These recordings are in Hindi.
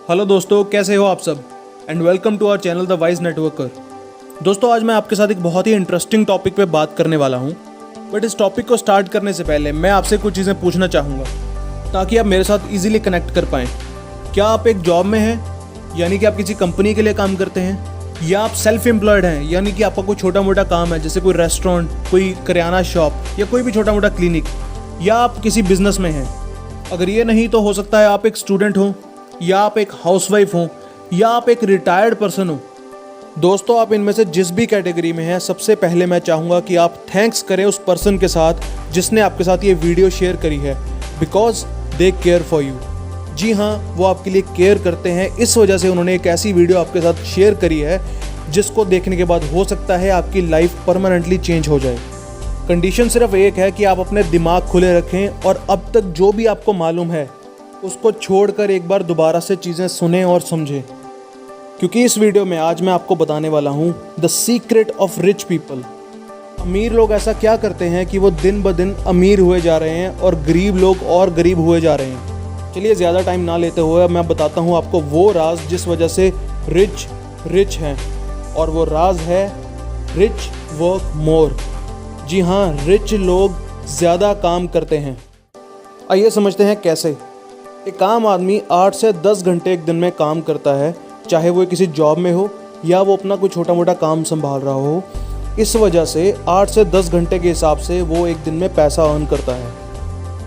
हेलो दोस्तों, कैसे हो आप सब and welcome to our channel the wise networker. दोस्तों, आज मैं आपके साथ एक बहुत ही इंटरेस्टिंग टॉपिक पे बात करने वाला हूँ। बट इस टॉपिक को स्टार्ट करने से पहले मैं आपसे कुछ चीज़ें पूछना चाहूँगा ताकि आप मेरे साथ इजीली कनेक्ट कर पाएँ। क्या आप एक जॉब में हैं, यानी कि आप किसी कंपनी के लिए काम करते हैं, या आप सेल्फ एम्प्लॉयड हैं, यानी कि आपका कोई छोटा मोटा काम है जैसे कोई रेस्टोरेंट, कोई करियाना शॉप या कोई भी छोटा मोटा क्लिनिक, या आप किसी बिजनेस में हैं। अगर ये नहीं तो हो सकता है आप एक स्टूडेंट हो, या आप एक हाउसवाइफ हो, या आप एक रिटायर्ड पर्सन हो। दोस्तों, आप इनमें से जिस भी कैटेगरी में हैं, सबसे पहले मैं चाहूँगा कि आप थैंक्स करें उस पर्सन के साथ जिसने आपके साथ ये वीडियो शेयर करी है, because they care for you. जी हाँ, वो आपके लिए केयर करते हैं, इस वजह से उन्होंने एक ऐसी वीडियो आपके साथ शेयर करी है जिसको देखने के बाद हो सकता है आपकी लाइफ परमानेंटली चेंज हो जाए। कंडीशन सिर्फ एक है कि आप अपने दिमाग खुले रखें और अब तक जो भी आपको मालूम है उसको छोड़कर एक बार दोबारा से चीज़ें सुनें और समझें, क्योंकि इस वीडियो में आज मैं आपको बताने वाला हूँ the secret of rich people. अमीर लोग ऐसा क्या करते हैं कि वो दिन ब दिन अमीर हुए जा रहे हैं और गरीब लोग और गरीब हुए जा रहे हैं। चलिए ज़्यादा टाइम ना लेते हुए मैं बताता हूँ आपको वो राज जिस वजह से रिच हैं, और वो राज है रिच वर्क मोर। जी हाँ, रिच लोग ज़्यादा काम करते हैं। आइए समझते हैं कैसे। एक आम आदमी 8 से 10 घंटे एक दिन में काम करता है, चाहे वो किसी जॉब में हो या वो अपना कोई छोटा मोटा काम संभाल रहा हो। इस वजह से 8 से 10 घंटे के हिसाब से वो एक दिन में पैसा अर्न करता है।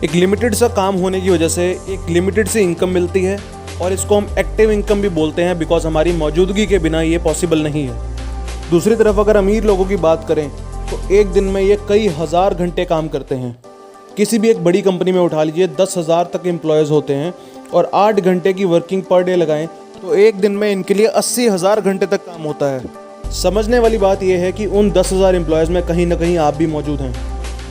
एक लिमिटेड सा काम होने की वजह से एक लिमिटेड सी इनकम मिलती है, और इसको हम एक्टिव इनकम भी बोलते हैं, बिकॉज हमारी मौजूदगी के बिना ये पॉसिबल नहीं है। दूसरी तरफ अगर अमीर लोगों की बात करें तो एक दिन में ये कई हज़ार घंटे काम करते हैं। किसी भी एक बड़ी कंपनी में उठा लीजिए, 10,000 तक एम्प्लॉयज़ होते हैं और 8 घंटे की वर्किंग पर डे लगाएं तो एक दिन में इनके लिए 80,000 घंटे तक काम होता है। समझने वाली बात यह है कि उन 10,000 एम्प्लॉयज़ में कहीं ना कहीं आप भी मौजूद हैं।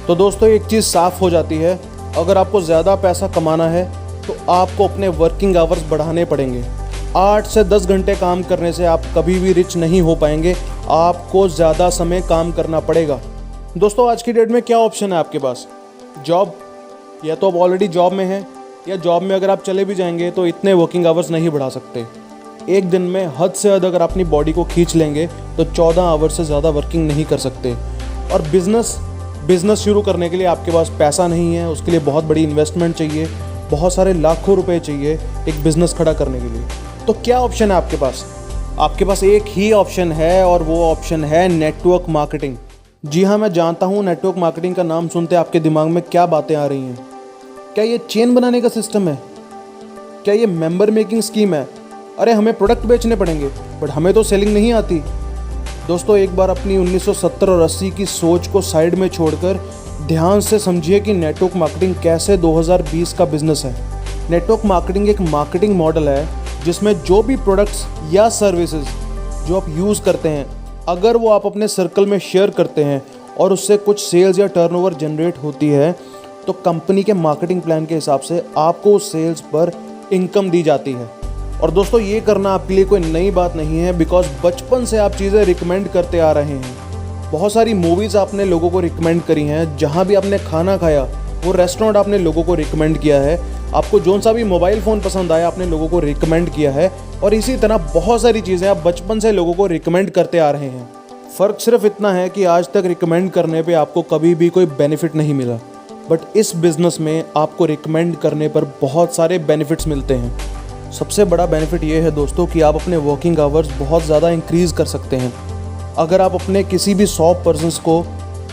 तो दोस्तों, एक चीज़ साफ़ हो जाती है, अगर आपको ज़्यादा पैसा कमाना है तो आपको अपने वर्किंग आवर्स बढ़ाने पड़ेंगे। 8 से 10 घंटे काम करने से आप कभी भी रिच नहीं हो पाएंगे, आपको ज़्यादा समय काम करना पड़ेगा। दोस्तों, आज की डेट में क्या ऑप्शन है आपके पास? जॉब, या तो आप ऑलरेडी जॉब में हैं, या जॉब में अगर आप चले भी जाएंगे तो इतने वर्किंग आवर्स नहीं बढ़ा सकते। एक दिन में हद से हद अगर अपनी बॉडी को खींच लेंगे तो 14 आवर्स से ज़्यादा वर्किंग नहीं कर सकते। और बिज़नेस शुरू करने के लिए आपके पास पैसा नहीं है, उसके लिए बहुत बड़ी इन्वेस्टमेंट चाहिए, बहुत सारे लाखों रुपए चाहिए एक बिज़नेस खड़ा करने के लिए। तो क्या ऑप्शन है आपके पास? आपके पास एक ही ऑप्शन है, और वो ऑप्शन है नेटवर्क मार्केटिंग। जी हाँ, मैं जानता हूँ नेटवर्क मार्केटिंग का नाम सुनते आपके दिमाग में क्या बातें आ रही हैं। क्या ये चेन बनाने का सिस्टम है? क्या ये मेंबर मेकिंग स्कीम है? अरे हमें प्रोडक्ट बेचने पड़ेंगे, बट हमें तो सेलिंग नहीं आती। दोस्तों, एक बार अपनी 1970 और 80 की सोच को साइड में छोड़कर ध्यान से समझिए कि नेटवर्क मार्केटिंग कैसे 2020 का बिजनेस है। नेटवर्क मार्केटिंग एक मार्केटिंग मॉडल है जिसमें जो भी प्रोडक्ट्स या सर्विसेज जो आप यूज़ करते हैं, अगर वो आप अपने सर्कल में शेयर करते हैं और उससे कुछ सेल्स या टर्नओवर जनरेट होती है, तो कंपनी के मार्केटिंग प्लान के हिसाब से आपको उस सेल्स पर इनकम दी जाती है। और दोस्तों, ये करना आपके लिए कोई नई बात नहीं है, बिकॉज बचपन से आप चीज़ें रिकमेंड करते आ रहे हैं। बहुत सारी मूवीज़ आपने लोगों को रिकमेंड करी हैं, जहाँ भी आपने खाना खाया वो रेस्टोरेंट आपने लोगों को रिकमेंड किया है, आपको जौन सा भी मोबाइल फ़ोन पसंद आया आपने लोगों को रिकमेंड किया है, और इसी तरह बहुत सारी चीज़ें आप बचपन से लोगों को रिकमेंड करते आ रहे हैं। फ़र्क सिर्फ इतना है कि आज तक रिकमेंड करने पे आपको कभी भी कोई बेनिफिट नहीं मिला, बट इस बिज़नेस में आपको रिकमेंड करने पर बहुत सारे बेनिफिट्स मिलते हैं। सबसे बड़ा बेनिफिट ये है दोस्तों कि आप अपने वर्किंग आवर्स बहुत ज़्यादा इंक्रीज़ कर सकते हैं। अगर आप अपने किसी भी 100 पर्सन्स को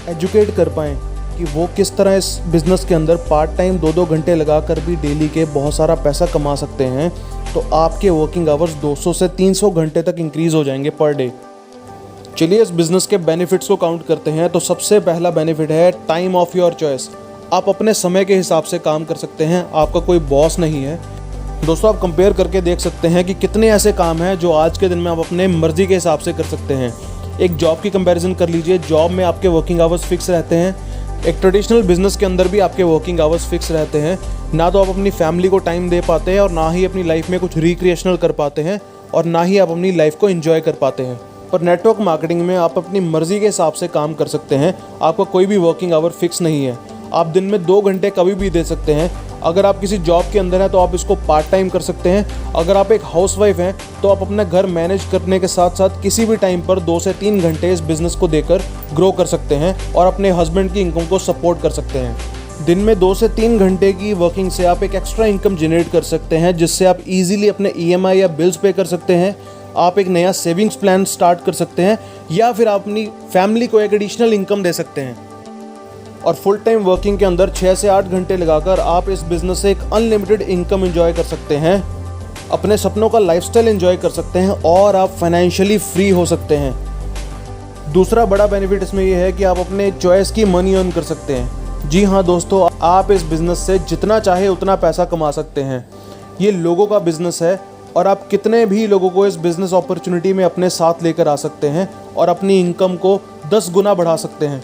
एजुकेट कर पाएँ कि वो किस तरह इस बिज़नेस के अंदर पार्ट टाइम 2-2 घंटे लगा कर भी डेली के बहुत सारा पैसा कमा सकते हैं, तो आपके वर्किंग आवर्स 200 से 300 घंटे तक इंक्रीज़ हो जाएंगे पर डे। चलिए इस बिज़नेस के बेनिफिट्स को काउंट करते हैं। तो सबसे पहला बेनिफिट है टाइम ऑफ योर चॉइस। आप अपने समय के हिसाब से काम कर सकते हैं, आपका कोई बॉस नहीं है। दोस्तों, आप कंपेयर करके देख सकते हैं कि कितने ऐसे काम हैं जो आज के दिन में आप अपने मर्जी के हिसाब से कर सकते हैं। एक जॉब की कंपैरिजन कर लीजिए, जॉब में आपके वर्किंग आवर्स फिक्स रहते हैं। एक ट्रेडिशनल बिजनेस के अंदर भी आपके वर्किंग आवर्स फिक्स रहते हैं। ना तो आप अपनी फैमिली को टाइम दे पाते हैं, और ना ही अपनी लाइफ में कुछ रिक्रिएशनल कर पाते हैं, और ना ही आप अपनी लाइफ को एंजॉय कर पाते हैं। पर नेटवर्क मार्केटिंग में आप अपनी मर्जी के हिसाब से काम कर सकते हैं, आपका कोई भी वर्किंग आवर फिक्स नहीं है। आप दिन में 2 घंटे कभी भी दे सकते हैं। अगर आप किसी जॉब के अंदर हैं तो आप इसको पार्ट टाइम कर सकते हैं। अगर आप एक हाउसवाइफ हैं तो आप अपना घर मैनेज करने के साथ साथ किसी भी टाइम पर 2 से 3 घंटे इस बिज़नेस को देकर ग्रो कर सकते हैं और अपने हस्बैंड की इनकम को सपोर्ट कर सकते हैं। दिन में 2 से 3 घंटे की वर्किंग से आप एक एक्स्ट्रा इनकम जनरेट कर सकते हैं, जिससे आप इजीली अपने EMI या बिल्स पे कर सकते हैं। आप एक नया सेविंग्स प्लान स्टार्ट कर सकते हैं या फिर आप अपनी फैमिली को एक एडिशनल इनकम दे सकते हैं। और फुल टाइम वर्किंग के अंदर 6 से 8 घंटे लगाकर आप इस बिज़नेस से एक अनलिमिटेड इनकम एंजॉय कर सकते हैं, अपने सपनों का लाइफस्टाइल एंजॉय कर सकते हैं और आप फाइनेंशियली फ्री हो सकते हैं। दूसरा बड़ा बेनिफिट इसमें यह है कि आप अपने चॉइस की मनी अर्न कर सकते हैं। जी हाँ दोस्तों, आप इस बिज़नेस से जितना चाहे उतना पैसा कमा सकते हैं। ये लोगों का बिज़नेस है और आप कितने भी लोगों को इस बिज़नेस अपॉर्चुनिटी में अपने साथ लेकर आ सकते हैं और अपनी इनकम को 10 गुना बढ़ा सकते हैं।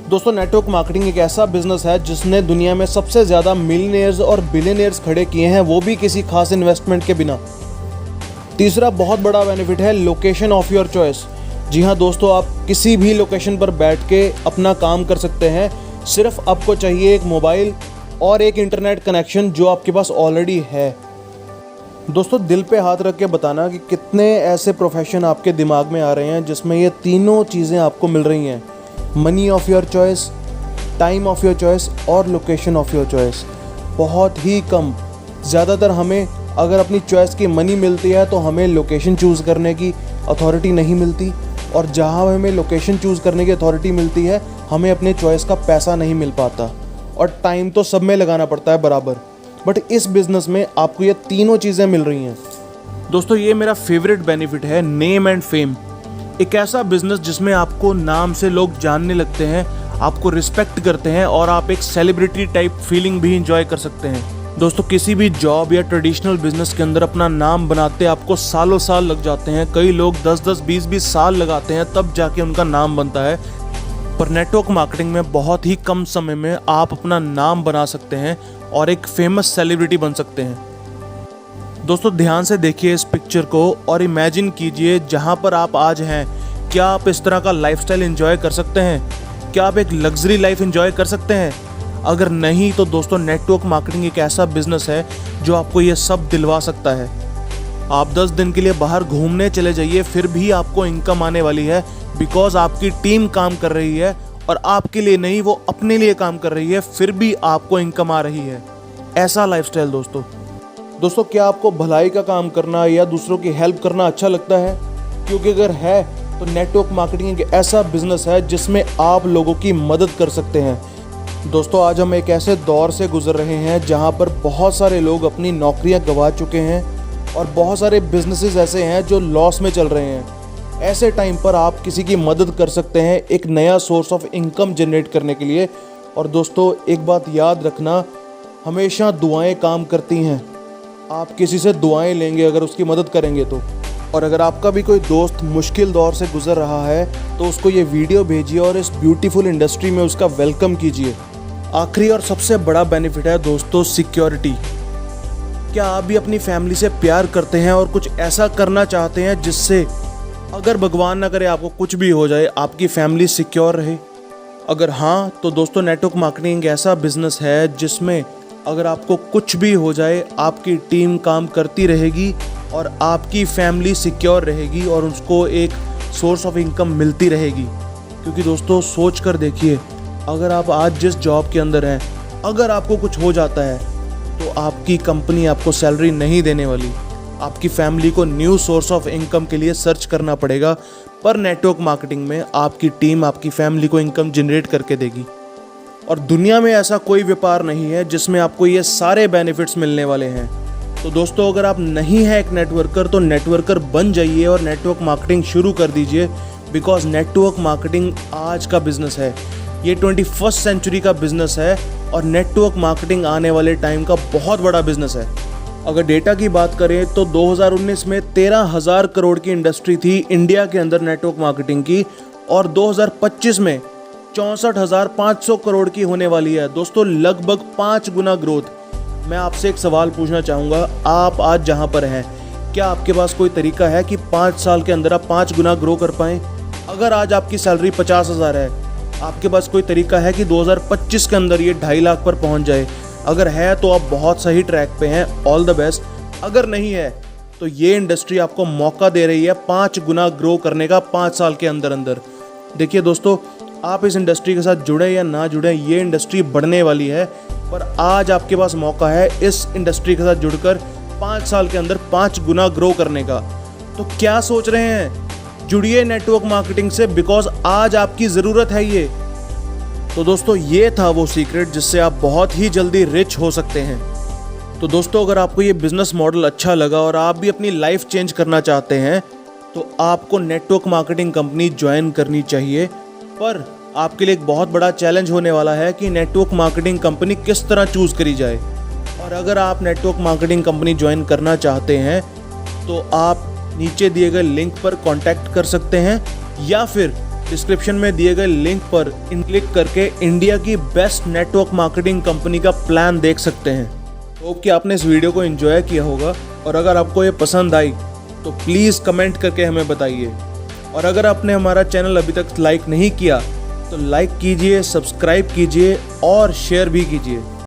दोस्तों, नेटवर्क मार्केटिंग एक ऐसा बिजनेस है जिसने दुनिया में सबसे ज़्यादा मिलियनेयर्स और बिलियनियर्स खड़े किए हैं, वो भी किसी खास इन्वेस्टमेंट के बिना। तीसरा बहुत बड़ा बेनिफिट है लोकेशन ऑफ योर चॉइस। जी हाँ दोस्तों, आप किसी भी लोकेशन पर बैठ के अपना काम कर सकते हैं। सिर्फ आपको चाहिए एक मोबाइल और एक इंटरनेट कनेक्शन जो आपके पास ऑलरेडी है। दोस्तों, दिल पे हाथ रख के बताना कि कितने ऐसे प्रोफेशन आपके दिमाग में आ रहे हैं जिसमें ये तीनों चीज़ें आपको मिल रही हैं, money of your choice, time of your choice और लोकेशन ऑफ योर चॉइस। बहुत ही कम, ज़्यादातर हमें अगर अपनी चॉइस की मनी मिलती है तो हमें लोकेशन चूज़ करने की अथॉरिटी नहीं मिलती, और जहाँ हमें लोकेशन चूज़ करने की अथॉरिटी मिलती है हमें अपने चॉइस का पैसा नहीं मिल पाता, और टाइम तो सब में लगाना पड़ता है बराबर। बट इस बिज़नेस में आपको ये तीनों चीज़ें मिल रही हैं। दोस्तों, ये मेरा फेवरेट बेनिफिट है, नेम एंड फेम। एक ऐसा बिजनेस जिसमें आपको नाम से लोग जानने लगते हैं, आपको रिस्पेक्ट करते हैं और आप एक सेलिब्रिटी टाइप फीलिंग भी इंजॉय कर सकते हैं। दोस्तों, किसी भी जॉब या ट्रेडिशनल बिजनेस के अंदर अपना नाम बनाते आपको सालों साल लग जाते हैं। कई लोग 10-10, 20-20 साल लगाते हैं तब जाके उनका नाम बनता है। पर नेटवर्क मार्केटिंग में बहुत ही कम समय में आप अपना नाम बना सकते हैं और एक फेमस सेलिब्रिटी बन सकते हैं। दोस्तों, ध्यान से देखिए इस पिक्चर को और इमेजिन कीजिए जहां पर आप आज हैं। क्या आप इस तरह का लाइफस्टाइल एंजॉय कर सकते हैं? क्या आप एक लग्जरी लाइफ एंजॉय कर सकते हैं? अगर नहीं तो दोस्तों, नेटवर्क मार्केटिंग एक ऐसा बिजनेस है जो आपको ये सब दिलवा सकता है। आप 10 दिन के लिए बाहर घूमने चले जाइए, फिर भी आपको इनकम आने वाली है, बिकॉज आपकी टीम काम कर रही है और आपके लिए नहीं, वो अपने लिए काम कर रही है, फिर भी आपको इनकम आ रही है। ऐसा लाइफस्टाइल दोस्तों, क्या आपको भलाई का काम करना या दूसरों की हेल्प करना अच्छा लगता है? क्योंकि अगर है तो नेटवर्क मार्केटिंग एक ऐसा बिजनेस है जिसमें आप लोगों की मदद कर सकते हैं। दोस्तों, आज हम एक ऐसे दौर से गुजर रहे हैं जहां पर बहुत सारे लोग अपनी नौकरियां गंवा चुके हैं और बहुत सारे बिजनेसेस ऐसे हैं जो लॉस में चल रहे हैं। ऐसे टाइम पर आप किसी की मदद कर सकते हैं एक नया सोर्स ऑफ इनकम जनरेट करने के लिए। और दोस्तों, एक बात याद रखना, हमेशा दुआएं काम करती हैं। आप किसी से दुआएं लेंगे अगर उसकी मदद करेंगे तो। और अगर आपका भी कोई दोस्त मुश्किल दौर से गुजर रहा है तो उसको ये वीडियो भेजिए और इस ब्यूटीफुल इंडस्ट्री में उसका वेलकम कीजिए। आखिरी और सबसे बड़ा बेनिफिट है दोस्तों, सिक्योरिटी। क्या आप भी अपनी फैमिली से प्यार करते हैं और कुछ ऐसा करना चाहते हैं जिससे अगर भगवान ना करे आपको कुछ भी हो जाए, आपकी फैमिली सिक्योर रहे? अगर हाँ, तो दोस्तों, नेटवर्क मार्केटिंग ऐसा बिजनेस है जिसमें अगर आपको कुछ भी हो जाए आपकी टीम काम करती रहेगी और आपकी फैमिली सिक्योर रहेगी और उसको एक सोर्स ऑफ इनकम मिलती रहेगी। क्योंकि दोस्तों, सोच कर देखिए, अगर आप आज जिस जॉब के अंदर हैं, अगर आपको कुछ हो जाता है तो आपकी कंपनी आपको सैलरी नहीं देने वाली। आपकी फैमिली को न्यू सोर्स ऑफ इनकम के लिए सर्च करना पड़ेगा। पर नेटवर्क मार्केटिंग में आपकी टीम आपकी फैमिली को इनकम जनरेट करके देगी। और दुनिया में ऐसा कोई व्यापार नहीं है जिसमें आपको ये सारे बेनिफिट्स मिलने वाले हैं। तो दोस्तों, अगर आप नहीं हैं एक नेटवर्कर तो नेटवर्कर बन जाइए और नेटवर्क मार्केटिंग शुरू कर दीजिए। बिकॉज नेटवर्क मार्केटिंग आज का बिजनेस है, ये 21st सेंचुरी का बिजनेस है और नेटवर्क मार्केटिंग आने वाले टाइम का बहुत बड़ा बिजनेस है। अगर डेटा की बात करें तो 2019 में 13,000 करोड़ की इंडस्ट्री थी इंडिया के अंदर नेटवर्क मार्केटिंग की, और 2025 में 64,500 करोड़ की होने वाली है। दोस्तों, लगभग 5 गुना ग्रोथ। मैं आपसे एक सवाल पूछना चाहूँगा, आप आज जहाँ पर हैं, क्या आपके पास कोई तरीका है कि 5 साल के अंदर आप 5 गुना ग्रो कर पाएँ? अगर आज आपकी सैलरी 50,000 है, आपके पास कोई तरीका है कि 2025 के अंदर ये 2.5 लाख पर पहुँच जाए? अगर है तो आप बहुत सही ट्रैक पे हैं, ऑल द बेस्ट। अगर नहीं है तो ये इंडस्ट्री आपको मौका दे रही है 5 गुना ग्रो करने का 5 साल के अंदर अंदर। देखिए दोस्तों, आप इस इंडस्ट्री के साथ जुड़े या ना जुड़े, ये इंडस्ट्री बढ़ने वाली है, पर आज आपके पास मौका है इस इंडस्ट्री के साथ जुड़कर 5 साल के अंदर 5 गुना ग्रो करने का। तो क्या सोच रहे हैं, जुड़िए नेटवर्क मार्केटिंग से, बिकॉज आज आपकी ज़रूरत है ये। तो दोस्तों, ये था वो सीक्रेट जिससे आप बहुत ही जल्दी रिच हो सकते हैं। तो दोस्तों, अगर आपको ये बिजनेस मॉडल अच्छा लगा और आप भी अपनी लाइफ चेंज करना चाहते हैं तो आपको नेटवर्क मार्केटिंग कंपनी ज्वाइन करनी चाहिए। पर आपके लिए एक बहुत बड़ा चैलेंज होने वाला है कि नेटवर्क मार्केटिंग कंपनी किस तरह चूज़ करी जाए। और अगर आप नेटवर्क मार्केटिंग कंपनी ज्वाइन करना चाहते हैं तो आप नीचे दिए गए लिंक पर कांटेक्ट कर सकते हैं या फिर डिस्क्रिप्शन में दिए गए लिंक पर क्लिक करके इंडिया की बेस्ट नेटवर्क मार्केटिंग कंपनी का प्लान देख सकते हैं। होप कि आपने इस वीडियो को एंजॉय किया होगा, और अगर आपको ये पसंद आई तो प्लीज़ कमेंट करके हमें बताइए। और अगर आपने हमारा चैनल अभी तक लाइक नहीं किया तो लाइक कीजिए, सब्सक्राइब कीजिए और शेयर भी कीजिए।